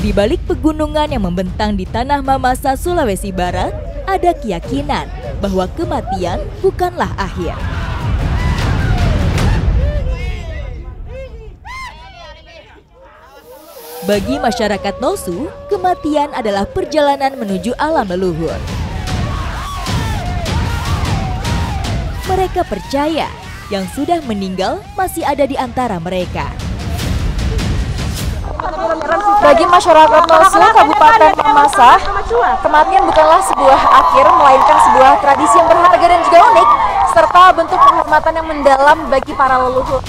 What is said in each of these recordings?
Di balik pegunungan yang membentang di Tanah Mamasa, Sulawesi Barat, ada keyakinan bahwa kematian bukanlah akhir. Bagi masyarakat Nosu, kematian adalah perjalanan menuju alam leluhur. Mereka percaya yang sudah meninggal masih ada di antara mereka. Bagi masyarakat Nosu, Kabupaten Mamasa, kematian bukanlah sebuah akhir, melainkan sebuah tradisi yang berharga dan juga unik, serta bentuk penghormatan yang mendalam bagi para leluhur.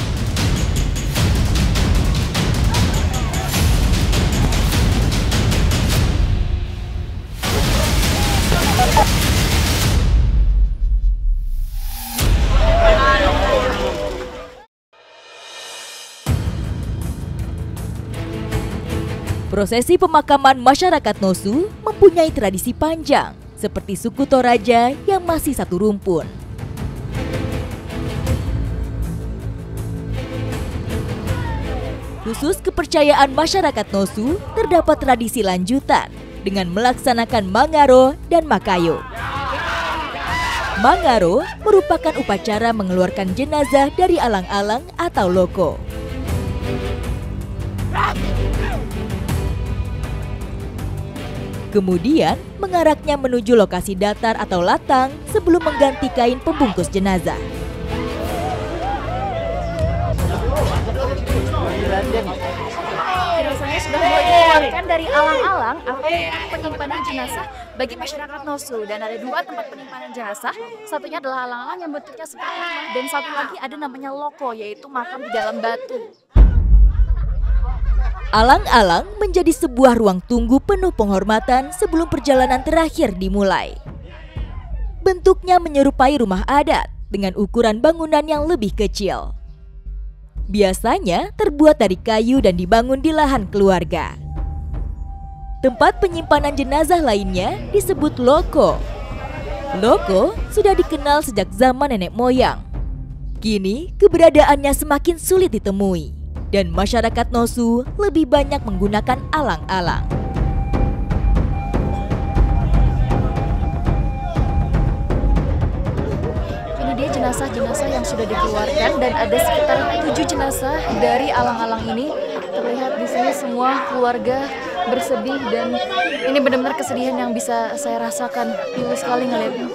Prosesi pemakaman masyarakat Nosu mempunyai tradisi panjang, seperti suku Toraja yang masih satu rumpun. Khusus kepercayaan masyarakat Nosu, terdapat tradisi lanjutan dengan melaksanakan Mangaro dan Makayo. Mangaro merupakan upacara mengeluarkan jenazah dari alang-alang atau loko. Kemudian, mengaraknya menuju lokasi datar atau latang sebelum mengganti kain pembungkus jenazah. Jenazahnya sudah mulai dikeluarkan dari alang-alang atau penyimpanan jenazah bagi masyarakat Nosu, dan ada dua tempat penyimpanan jenazah. Satunya adalah alang-alang yang bentuknya seperti rumah, dan satu lagi ada namanya loko, yaitu makam di dalam batu. Alang-alang menjadi sebuah ruang tunggu penuh penghormatan sebelum perjalanan terakhir dimulai. Bentuknya menyerupai rumah adat dengan ukuran bangunan yang lebih kecil. Biasanya terbuat dari kayu dan dibangun di lahan keluarga. Tempat penyimpanan jenazah lainnya disebut loko. Loko sudah dikenal sejak zaman nenek moyang. Kini keberadaannya semakin sulit ditemui, dan masyarakat Nosu lebih banyak menggunakan alang-alang. Ini dia jenazah-jenazah yang sudah dikeluarkan, dan ada sekitar 7 jenazah dari alang-alang ini. Terlihat di sini semua keluarga bersedih, dan ini benar-benar kesedihan yang bisa saya rasakan. Pilu sekali ngeliatnya.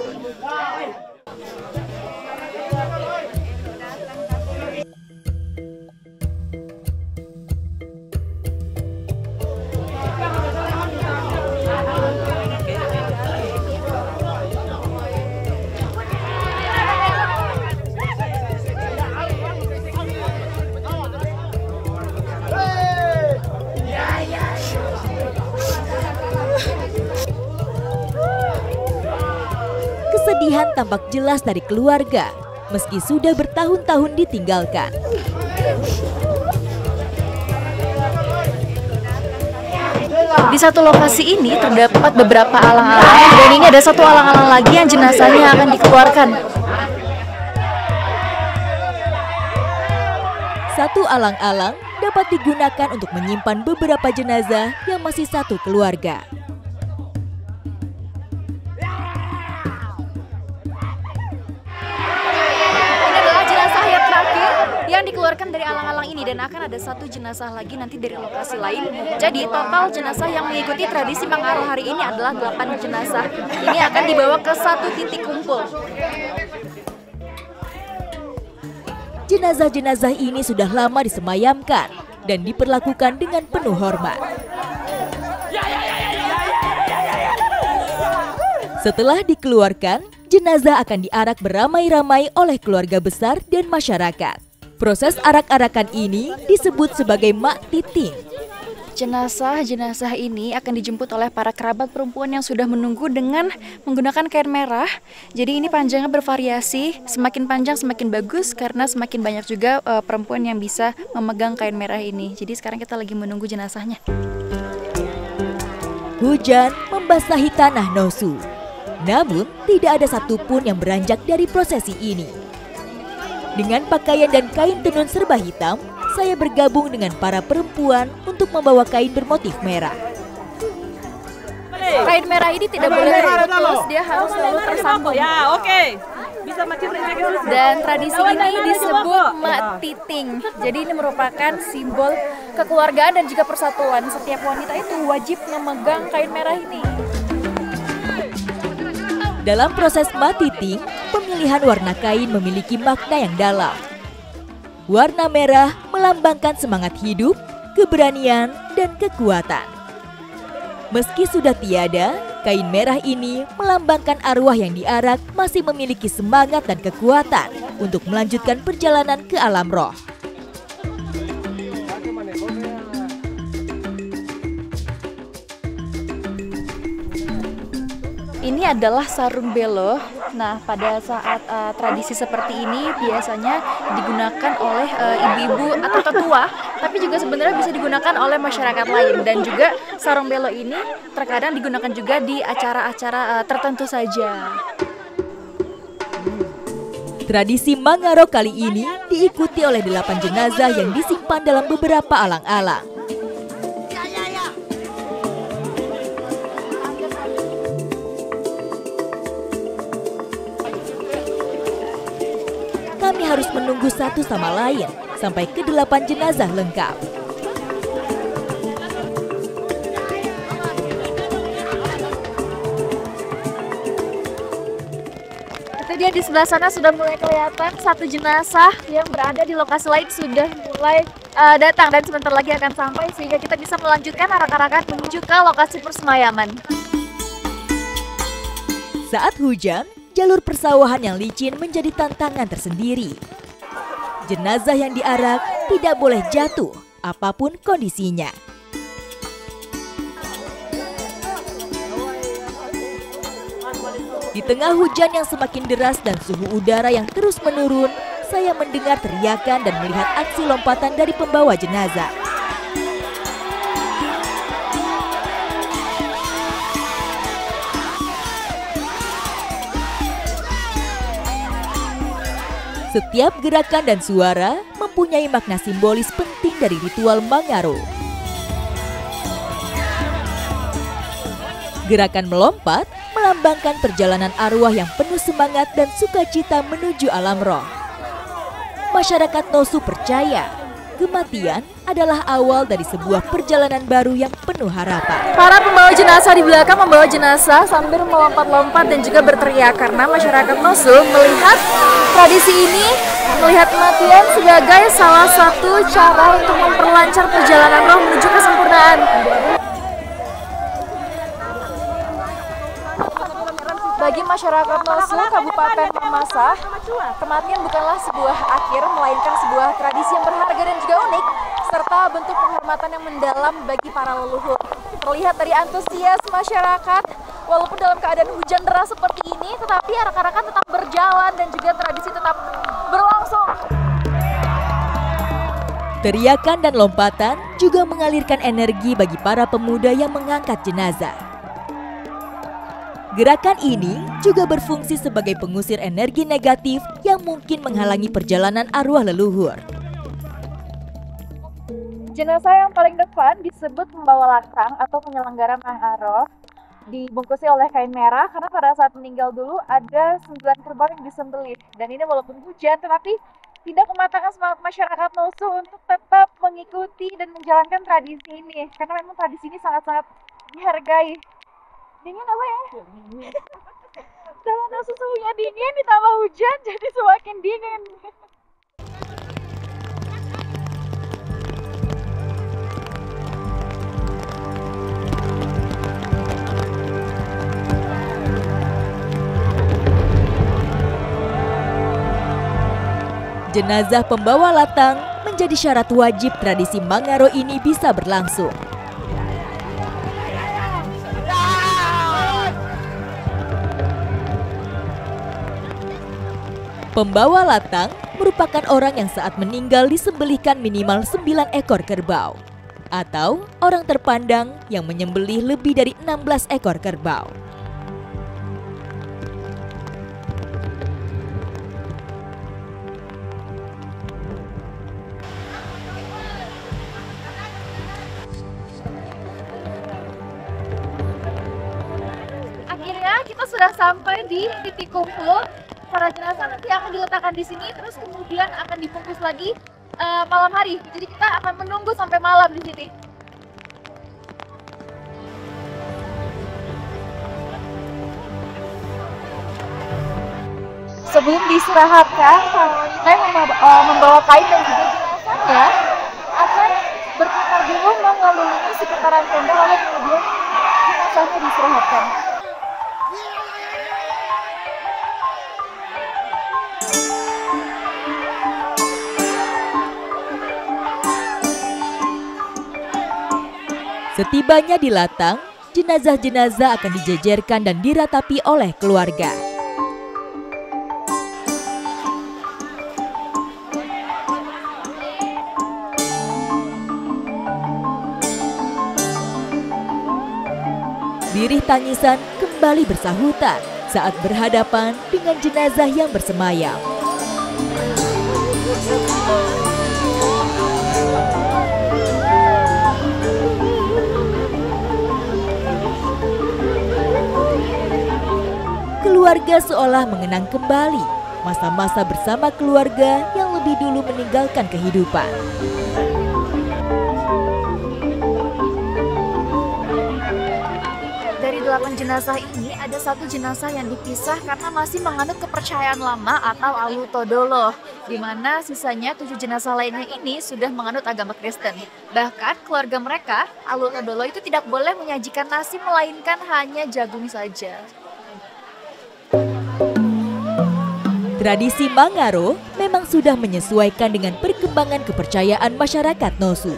Kesedihan tampak jelas dari keluarga, meski sudah bertahun-tahun ditinggalkan. Di satu lokasi ini terdapat beberapa alang-alang, dan ini ada satu alang-alang lagi yang jenazahnya akan dikeluarkan. Satu alang-alang dapat digunakan untuk menyimpan beberapa jenazah yang masih satu keluarga. Yang dikeluarkan dari alang-alang ini, dan akan ada satu jenazah lagi nanti dari lokasi lain. Jadi total jenazah yang mengikuti tradisi Mangaro hari ini adalah 8 jenazah. Ini akan dibawa ke satu titik kumpul. Jenazah-jenazah ini sudah lama disemayamkan dan diperlakukan dengan penuh hormat. Setelah dikeluarkan, jenazah akan diarak beramai-ramai oleh keluarga besar dan masyarakat. Proses arak-arakan ini disebut sebagai mak titing. Jenazah-jenazah ini akan dijemput oleh para kerabat perempuan yang sudah menunggu dengan menggunakan kain merah. Jadi ini panjangnya bervariasi, semakin panjang semakin bagus karena semakin banyak juga perempuan yang bisa memegang kain merah ini. Jadi sekarang kita lagi menunggu jenazahnya. Hujan membasahi tanah Nosu. Namun tidak ada satupun yang beranjak dari prosesi ini. Dengan pakaian dan kain tenun serba hitam, saya bergabung dengan para perempuan untuk membawa kain bermotif merah. kain merah ini tidak boleh terputus, dia harus selalu tersambung. Ya, oke. Bisa Dan tradisi ini disebut mak titing. Jadi ini merupakan simbol kekeluargaan dan juga persatuan. Setiap wanita itu wajib memegang kain merah ini. Dalam proses mak titing, pemilihan warna kain memiliki makna yang dalam. Warna merah melambangkan semangat hidup, keberanian, dan kekuatan. Meski sudah tiada, kain merah ini melambangkan arwah yang diarak masih memiliki semangat dan kekuatan untuk melanjutkan perjalanan ke alam roh. Ini adalah sarung belo. Nah, pada saat tradisi seperti ini biasanya digunakan oleh ibu-ibu atau tetua, tapi juga sebenarnya bisa digunakan oleh masyarakat lain. Dan juga sarung belo ini terkadang digunakan juga di acara-acara tertentu saja. Tradisi Mangaro kali ini diikuti oleh 8 jenazah yang disimpan dalam beberapa alang-alang. Kami harus menunggu satu sama lain sampai ke-8 jenazah lengkap. Itu dia di sebelah sana sudah mulai kelihatan satu jenazah yang berada di lokasi lain sudah mulai datang dan sebentar lagi akan sampai sehingga kita bisa melanjutkan arak-arakan menuju ke lokasi persemayaman. Saat hujan, jalur persawahan yang licin menjadi tantangan tersendiri. Jenazah yang diarak tidak boleh jatuh, apapun kondisinya. Di tengah hujan yang semakin deras dan suhu udara yang terus menurun, saya mendengar teriakan dan melihat aksi lompatan dari pembawa jenazah. Setiap gerakan dan suara mempunyai makna simbolis penting dari ritual Mangaro. Gerakan melompat melambangkan perjalanan arwah yang penuh semangat dan sukacita menuju alam roh. Masyarakat Nosu percaya kematian adalah awal dari sebuah perjalanan baru yang penuh harapan. Para pembawa jenazah di belakang membawa jenazah sambil melompat-lompat dan juga berteriak karena masyarakat Nosu melihat tradisi ini, melihat kematian sebagai salah satu cara untuk memperlancar perjalanan roh menuju kesempurnaan. Bagi masyarakat Nosu, Kabupaten Mamasa, kematian bukanlah sebuah akhir, melainkan sebuah tradisi yang berharga dan juga unik, serta bentuk penghormatan yang mendalam bagi para leluhur. Terlihat dari antusias masyarakat, walaupun dalam keadaan hujan deras seperti ini, tetapi arak-arakan tetap berjalan dan juga tradisi tetap berlangsung. Teriakan dan lompatan juga mengalirkan energi bagi para pemuda yang mengangkat jenazah. Gerakan ini juga berfungsi sebagai pengusir energi negatif yang mungkin menghalangi perjalanan arwah leluhur. Jenazah yang paling depan disebut pembawa laksang atau penyelenggara Mangaro, dibungkusi oleh kain merah karena pada saat meninggal dulu ada 9 kerbau yang disembelih. Dan ini walaupun hujan tetapi tidak mematahkan semangat masyarakat Nosu untuk tetap mengikuti dan menjalankan tradisi ini. Karena memang tradisi ini sangat-sangat dihargai. Dingin apa ya? Dalam Nosu suhunya dingin ditambah hujan jadi semakin dingin. Jenazah pembawa latang menjadi syarat wajib tradisi Mangaro ini bisa berlangsung. Pembawa latang merupakan orang yang saat meninggal disembelihkan minimal 9 ekor kerbau, atau orang terpandang yang menyembelih lebih dari 16 ekor kerbau. sudah sampai di titik kumpul. Para jenazah nanti akan diletakkan di sini, terus kemudian akan dibungkus lagi malam hari. Jadi kita akan menunggu sampai malam di sini. Sebelum diistirahatkan, saya membawa kain dan juga jenazahnya akan berputar dulu mengelilingi sekitaran tenda, lalu kemudian jenazahnya diistirahatkan. Setibanya di Latang, jenazah-jenazah akan dijejerkan dan diratapi oleh keluarga. Birih tangisan kembali bersahutan saat berhadapan dengan jenazah yang bersemayam. Keluarga seolah mengenang kembali masa-masa bersama keluarga yang lebih dulu meninggalkan kehidupan. Dari 8 jenazah ini, ada 1 jenazah yang dipisah karena masih menganut kepercayaan lama atau Alu Todolo, di mana sisanya 7 jenazah lainnya ini sudah menganut agama Kristen. Bahkan keluarga mereka, Alu Todolo itu tidak boleh menyajikan nasi melainkan hanya jagung saja. Tradisi Mangaro memang sudah menyesuaikan dengan perkembangan kepercayaan masyarakat Nosu.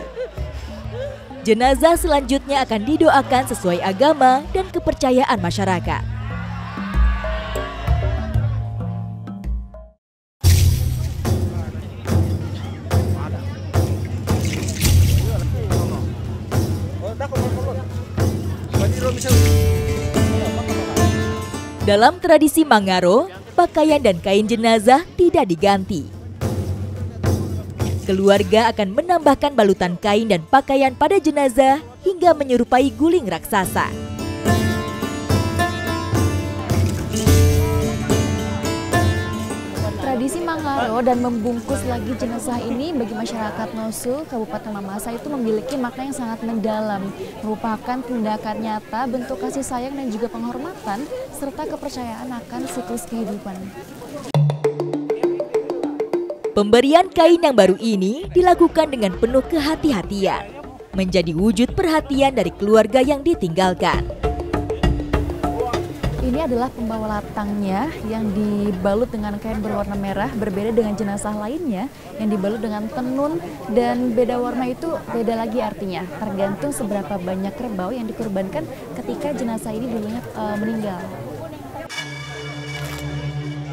Jenazah selanjutnya akan didoakan sesuai agama dan kepercayaan masyarakat. Dalam tradisi Mangaro, pakaian dan kain jenazah tidak diganti. Keluarga akan menambahkan balutan kain dan pakaian pada jenazah hingga menyerupai guling raksasa. Tradisi Mangaro dan membungkus lagi jenazah ini bagi masyarakat Nosu, Kabupaten Mamasa itu memiliki makna yang sangat mendalam, merupakan tindakan nyata bentuk kasih sayang dan juga penghormatan serta kepercayaan akan siklus kehidupan. Pemberian kain yang baru ini dilakukan dengan penuh kehati-hatian, menjadi wujud perhatian dari keluarga yang ditinggalkan. Ini adalah pembawa latangnya yang dibalut dengan kain berwarna merah, berbeda dengan jenazah lainnya yang dibalut dengan tenun, dan beda warna itu beda lagi artinya, tergantung seberapa banyak kerbau yang dikorbankan ketika jenazah ini dulunya meninggal.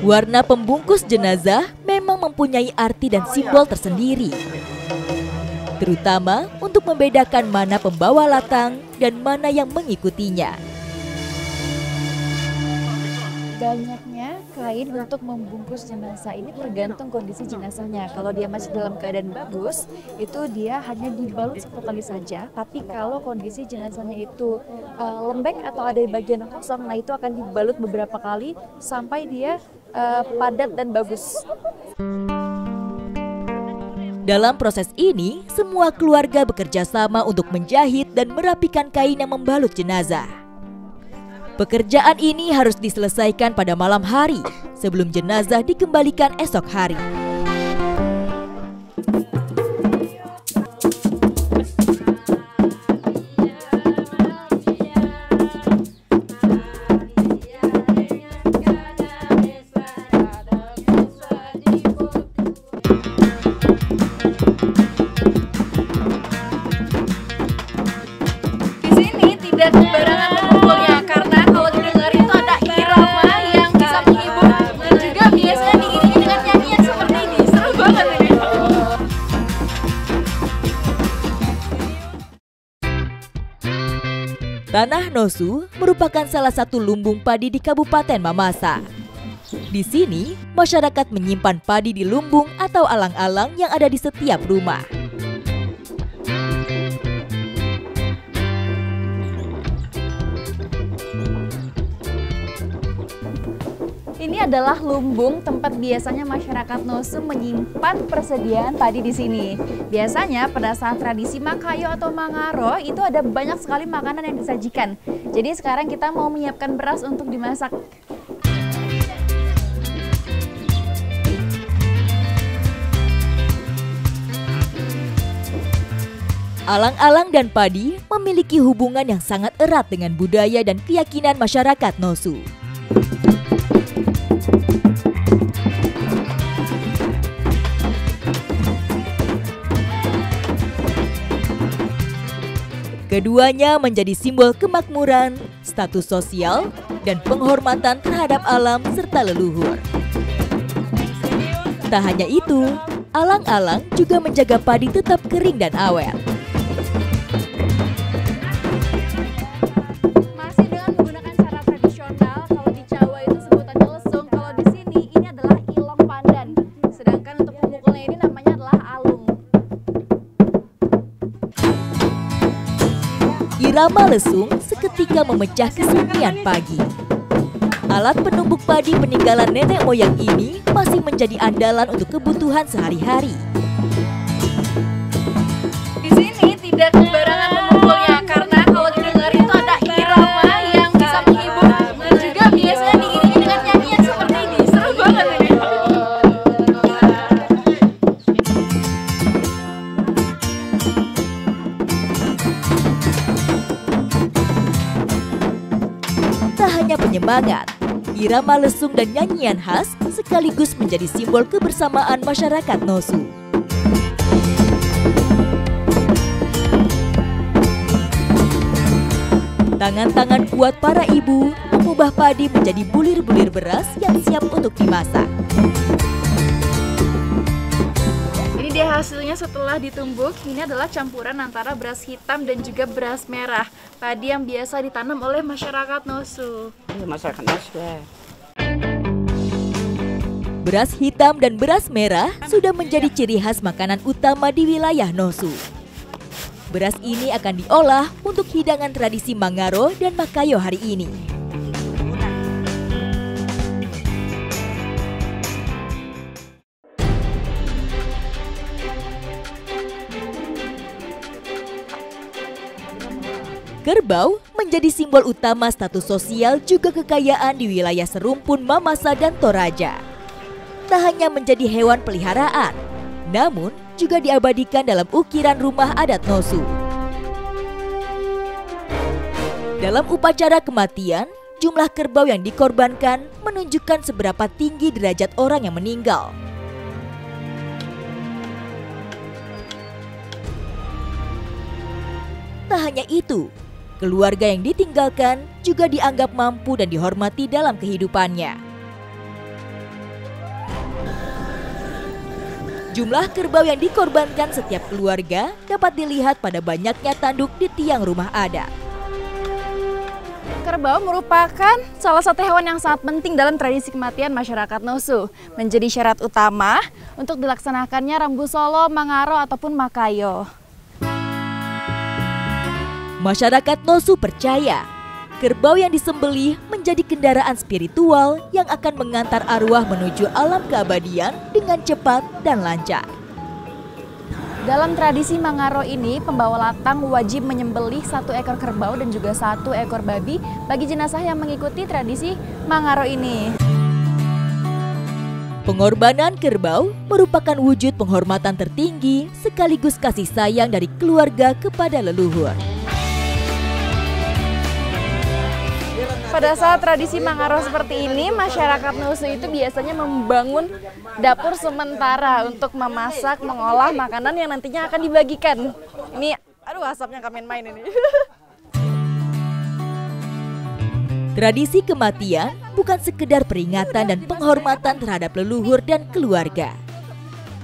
Warna pembungkus jenazah memang mempunyai arti dan simbol tersendiri, terutama untuk membedakan mana pembawa latang dan mana yang mengikutinya. Banyaknya kain untuk membungkus jenazah ini tergantung kondisi jenazahnya. Kalau dia masih dalam keadaan bagus, itu dia hanya dibalut satu kali saja. Tapi kalau kondisi jenazahnya itu lembek atau ada di bagian kosong, nah itu akan dibalut beberapa kali sampai dia padat dan bagus. Dalam proses ini, semua keluarga bekerja sama untuk menjahit dan merapikan kain yang membalut jenazah. Pekerjaan ini harus diselesaikan pada malam hari sebelum jenazah dikembalikan esok hari. Di sini tidak sembarangan mengumpulnya, karena kalau didengar itu ada irama yang bisa menghibur dan juga biasanya diiringi dengan nyanyian seperti ini. Seru banget ini. Tanah Nosu merupakan salah satu lumbung padi di Kabupaten Mamasa. Di sini, masyarakat menyimpan padi di lumbung atau alang-alang yang ada di setiap rumah. Ini adalah lumbung tempat biasanya masyarakat Nosu menyimpan persediaan padi di sini. Biasanya pada saat tradisi Makayo atau Mangaro itu ada banyak sekali makanan yang disajikan. Jadi sekarang kita mau menyiapkan beras untuk dimasak. Alang-alang dan padi memiliki hubungan yang sangat erat dengan budaya dan keyakinan masyarakat Nosu. Keduanya menjadi simbol kemakmuran, status sosial, dan penghormatan terhadap alam serta leluhur. Tak hanya itu, alang-alang juga menjaga padi tetap kering dan awet. Masih dengan menggunakan cara tradisional, kalau di Jawa itu sebutannya lesung, kalau di sini ini adalah ilong pandan. Sedangkan untuk pemukulnya ini namanya adalah alung. Irama lesung seketika memecah kesunyian pagi. Alat penumbuk padi peninggalan nenek moyang ini masih menjadi andalan untuk kebutuhan sehari-hari. Di sini tidak sembarangan memukulnya karena kalau didengar itu ada irama yang bisa menghibur dan juga biasanya diiringi dengan nyanyian seperti ini. Seru banget ini. Tak hanya penyemangat, irama lesung dan nyanyian khas sekaligus menjadi simbol kebersamaan masyarakat Nosu. Tangan-tangan kuat para ibu mengubah padi menjadi bulir-bulir beras yang siap untuk dimasak. Ini dia hasilnya setelah ditumbuk. Ini adalah campuran antara beras hitam dan juga beras merah. Padi yang biasa ditanam oleh masyarakat Nosu. Masyarakat Nosu. Beras hitam dan beras merah sudah menjadi ciri khas makanan utama di wilayah Nosu. Beras ini akan diolah untuk hidangan tradisi Mangaro dan Makayo hari ini. Kerbau menjadi simbol utama status sosial juga kekayaan di wilayah serumpun Mamasa dan Toraja. Tak hanya menjadi hewan peliharaan, namun juga diabadikan dalam ukiran rumah adat Nosu. Dalam upacara kematian, jumlah kerbau yang dikorbankan menunjukkan seberapa tinggi derajat orang yang meninggal. Tak hanya itu, keluarga yang ditinggalkan juga dianggap mampu dan dihormati dalam kehidupannya. Jumlah kerbau yang dikorbankan setiap keluarga dapat dilihat pada banyaknya tanduk di tiang rumah adat. Kerbau merupakan salah satu hewan yang sangat penting dalam tradisi kematian masyarakat Nosu. Menjadi syarat utama untuk dilaksanakannya Rambu Solo, Mangaro, ataupun Makayo. Masyarakat Nosu percaya kerbau yang disembelih menjadi kendaraan spiritual yang akan mengantar arwah menuju alam keabadian dengan cepat dan lancar. Dalam tradisi Mangaro ini, pembawa latang wajib menyembelih 1 ekor kerbau dan juga 1 ekor babi bagi jenazah yang mengikuti tradisi Mangaro ini. Pengorbanan kerbau merupakan wujud penghormatan tertinggi sekaligus kasih sayang dari keluarga kepada leluhur. Pada saat tradisi Mangaro seperti ini, masyarakat Nosu itu biasanya membangun dapur sementara untuk memasak, mengolah makanan yang nantinya akan dibagikan. Ini, aduh asapnya kami main ini. Tradisi kematian bukan sekedar peringatan dan penghormatan terhadap leluhur dan keluarga.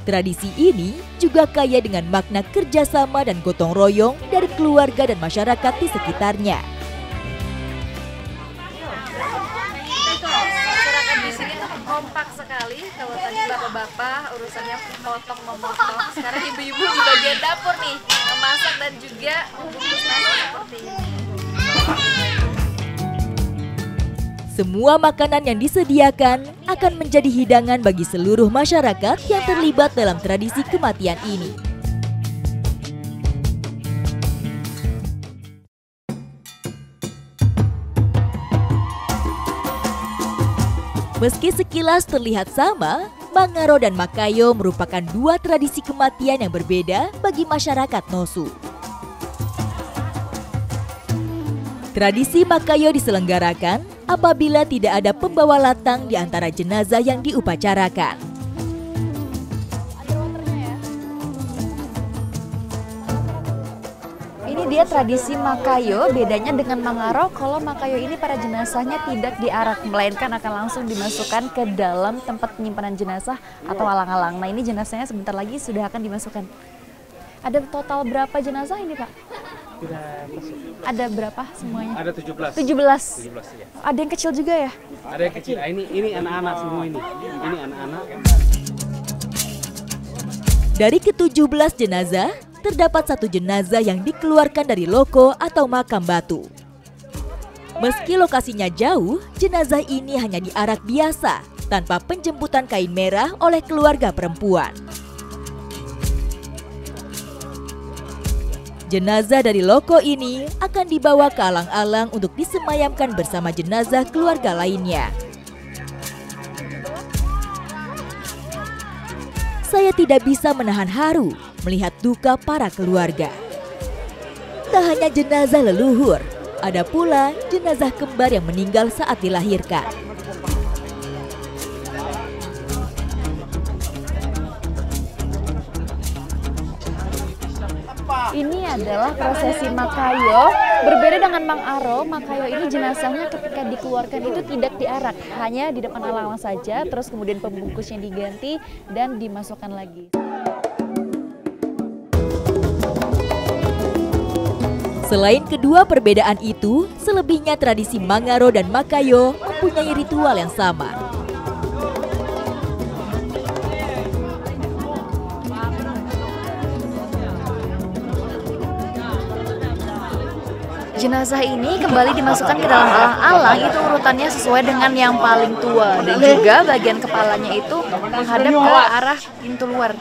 Tradisi ini juga kaya dengan makna kerjasama dan gotong royong dari keluarga dan masyarakat di sekitarnya. Kompak sekali. Kalau tadi bapak-bapak urusannya memotong, sekarang ibu-ibu di bagian dapur nih, memasak dan juga membungkus nasi seperti ini. Semua makanan yang disediakan akan menjadi hidangan bagi seluruh masyarakat yang terlibat dalam tradisi kematian ini. Meski sekilas terlihat sama, Mangaro dan Makayo merupakan dua tradisi kematian yang berbeda bagi masyarakat Nosu. Tradisi Makayo diselenggarakan apabila tidak ada pembawa latang di antara jenazah yang diupacarakan. Ini dia tradisi Makayo, bedanya dengan Mangaro, kalau Makayo ini para jenazahnya tidak diarak, melainkan akan langsung dimasukkan ke dalam tempat penyimpanan jenazah atau alang-alang. Nah, ini jenazahnya sebentar lagi sudah akan dimasukkan. Ada total berapa jenazah ini, Pak? Ada berapa semuanya? Ada 17. 17. 17 ya. Ada yang kecil juga ya? Ada yang kecil. Ini anak-anak semua ini. Ini anak-anak. Dari ke-17 jenazah, terdapat satu jenazah yang dikeluarkan dari loko atau makam batu. Meski lokasinya jauh, jenazah ini hanya diarak biasa, tanpa penjemputan kain merah oleh keluarga perempuan. Jenazah dari loko ini akan dibawa ke alang-alang untuk disemayamkan bersama jenazah keluarga lainnya. Saya tidak bisa menahan haru melihat duka para keluarga. Tak hanya jenazah leluhur, ada pula jenazah kembar yang meninggal saat dilahirkan. Ini adalah prosesi Makayo. Berbeda dengan Mangaro, Makayo ini jenazahnya ketika dikeluarkan itu tidak diarak, hanya di depan alang-alang saja, terus kemudian pembungkusnya diganti dan dimasukkan lagi. Selain kedua perbedaan itu, selebihnya tradisi Mangaro dan Makayo mempunyai ritual yang sama. Jenazah ini kembali dimasukkan ke dalam alang-alang, itu urutannya sesuai dengan yang paling tua, dan juga bagian kepalanya itu menghadap ke arah pintu luar.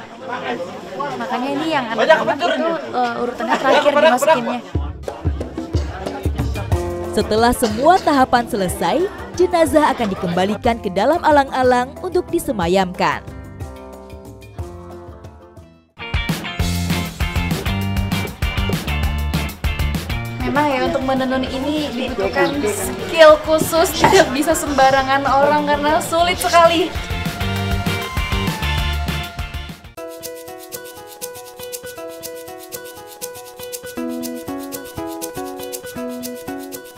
Makanya ini yang anak-anak itu urutannya terakhir dimasukinnya. Setelah semua tahapan selesai, jenazah akan dikembalikan ke dalam alang-alang untuk disemayamkan. Memang ya, untuk menenun ini dibutuhkan skill khusus, tidak bisa sembarangan orang karena sulit sekali.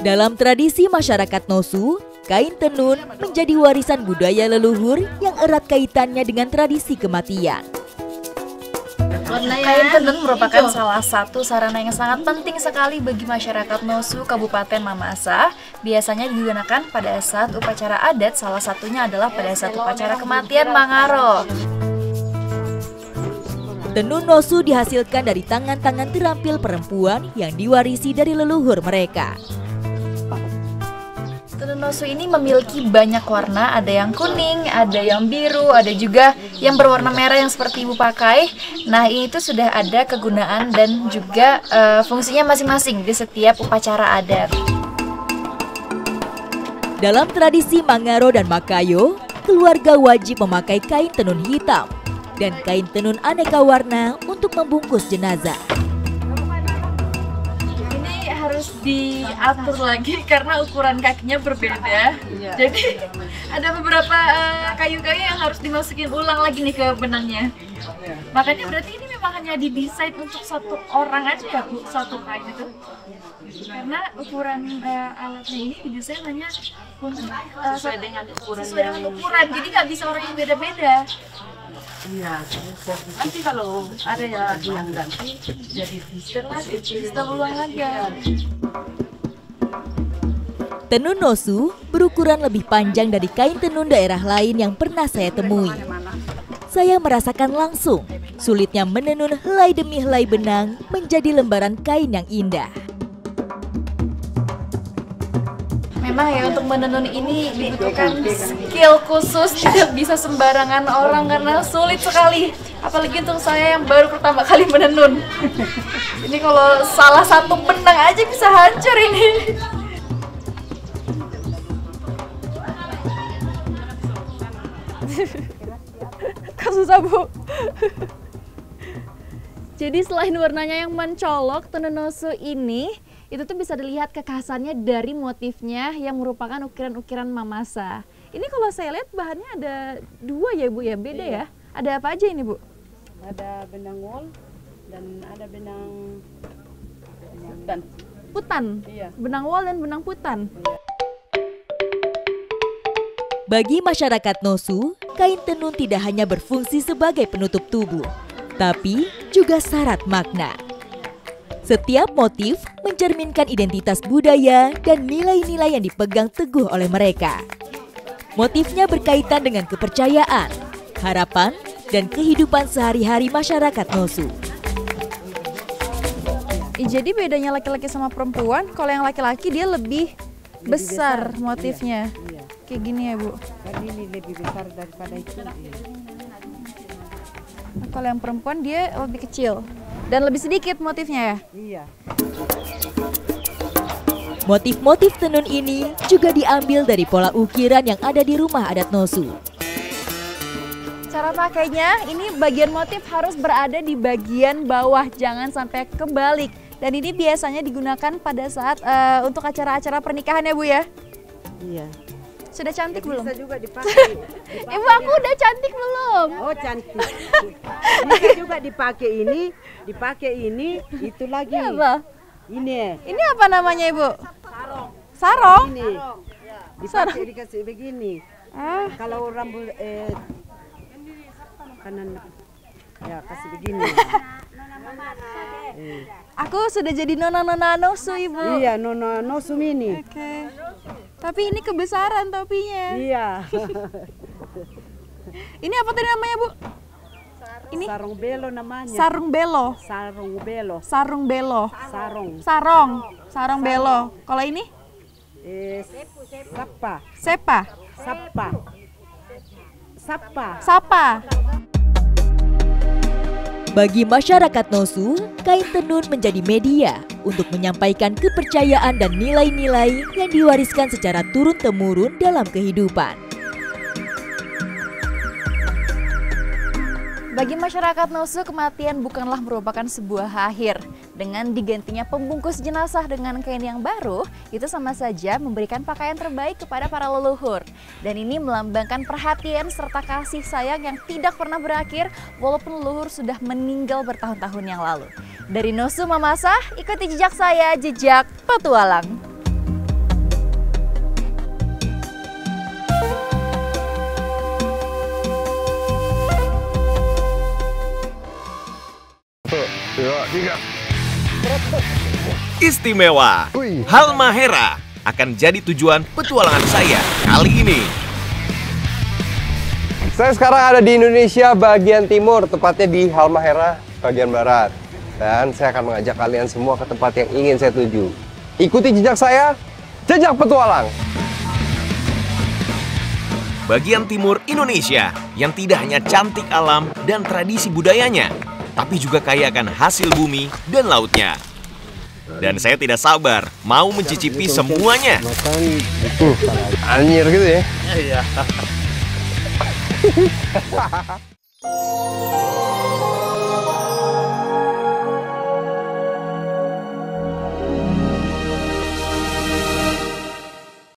Dalam tradisi masyarakat Nosu, kain tenun menjadi warisan budaya leluhur yang erat kaitannya dengan tradisi kematian. Kain tenun merupakan salah satu sarana yang sangat penting sekali bagi masyarakat Nosu, Kabupaten Mamasa. Biasanya digunakan pada saat upacara adat, salah satunya adalah pada saat upacara kematian Mangaro. Tenun Nosu dihasilkan dari tangan-tangan terampil perempuan yang diwarisi dari leluhur mereka. Tenun Nosu ini memiliki banyak warna, ada yang kuning, ada yang biru, ada juga yang berwarna merah yang seperti ibu pakai. Nah, ini tuh sudah ada kegunaan dan juga fungsinya masing-masing di setiap upacara adat. Dalam tradisi Mangaro dan Makayo, keluarga wajib memakai kain tenun hitam dan kain tenun aneka warna untuk membungkus jenazah. Harus diatur lagi karena ukuran kakinya berbeda. Jadi ada beberapa kayu-kayu yang harus dimasukin ulang lagi nih ke benangnya. Makanya berarti ini memang hanya didesain untuk satu orang aja ya, Bu, satu kayu itu. Karena ukuran alatnya ini didesain hanya untuk sesuai dengan ukuran. Jadi nggak bisa orang yang beda-beda. Iya, nanti kalau ada yang ganti jadi Kita ulang lagi. Tenun Nosu berukuran lebih panjang dari kain tenun daerah lain yang pernah saya temui. Saya merasakan langsung sulitnya menenun helai demi helai benang menjadi lembaran kain yang indah. Memang ya untuk menenun ini dibutuhkan skill khusus, tidak bisa sembarangan orang karena sulit sekali. Apalagi untuk saya yang baru pertama kali menenun. Ini kalau salah satu benang aja bisa hancur ini. Kok susah, Bu? Jadi selain warnanya yang mencolok, tenun nosu ini itu tuh bisa dilihat kekhasannya dari motifnya yang merupakan ukiran-ukiran mamasa. Ini kalau saya lihat bahannya ada dua ya, Bu, ya? Beda ya? Ada apa aja ini, Bu? Ada benang wol dan ada benang putan. Putan? Iya. Benang wol dan benang putan? Bagi masyarakat Nosu, kain tenun tidak hanya berfungsi sebagai penutup tubuh, tapi juga syarat makna. Setiap motif mencerminkan identitas budaya dan nilai-nilai yang dipegang teguh oleh mereka. Motifnya berkaitan dengan kepercayaan, harapan, dan kehidupan sehari-hari masyarakat Nosu. Jadi bedanya laki-laki sama perempuan, kalau yang laki-laki dia lebih besar motifnya. Iya. Kayak gini ya, Bu. Jadi ini lebih besar daripada itu. Nah, kalau yang perempuan dia lebih kecil dan lebih sedikit motifnya ya. Iya. Motif-motif tenun ini juga diambil dari pola ukiran yang ada di rumah adat Nosu. Cara pakainya, ini bagian motif harus berada di bagian bawah, jangan sampai kebalik. Dan ini biasanya digunakan pada saat untuk acara-acara pernikahan ya, Bu ya? Iya. Sudah cantik belum? Bisa juga dipakai. Ibu, aku udah cantik belum? Oh, cantik. Bisa juga dipakai ini, itu lagi. Ini apa? Ini. Ini apa namanya, Ibu? Sarong. Ini. Dipakai dikasih begini. Kalau rambut kanan ya kasih begini. Aku sudah jadi nona-nona Nosu, Ibu. Iya, nona Nosu mini. Oke. Tapi ini kebesaran topinya. Iya. Ini apa tadi namanya, Bu? Ini Sarung belo namanya. sarung belo. Sarung belo. Sarung belo. Sarung. Sarong belo. Kalau ini? Sapa. Sepa. Sapa. Sapa. Sapa. Bagi masyarakat Nosu, kain tenun menjadi media untuk menyampaikan kepercayaan dan nilai-nilai yang diwariskan secara turun-temurun dalam kehidupan. Bagi masyarakat Nosu, kematian bukanlah merupakan sebuah akhir. Dengan digantinya pembungkus jenazah dengan kain yang baru, itu sama saja memberikan pakaian terbaik kepada para leluhur. Dan ini melambangkan perhatian serta kasih sayang yang tidak pernah berakhir walaupun leluhur sudah meninggal bertahun-tahun yang lalu. Dari Nosu Mamasa, ikuti jejak saya, jejak petualang. Istimewa, Halmahera akan jadi tujuan petualangan saya kali ini. Saya sekarang ada di Indonesia bagian timur, tepatnya di Halmahera bagian barat. Dan saya akan mengajak kalian semua ke tempat yang ingin saya tuju. Ikuti jejak saya, jejak petualang. Bagian timur Indonesia yang tidak hanya cantik alam dan tradisi budayanya, tapi juga kaya akan hasil bumi dan lautnya. Dan saya tidak sabar mau mencicipi semuanya. Anjir gitu ya. Iya.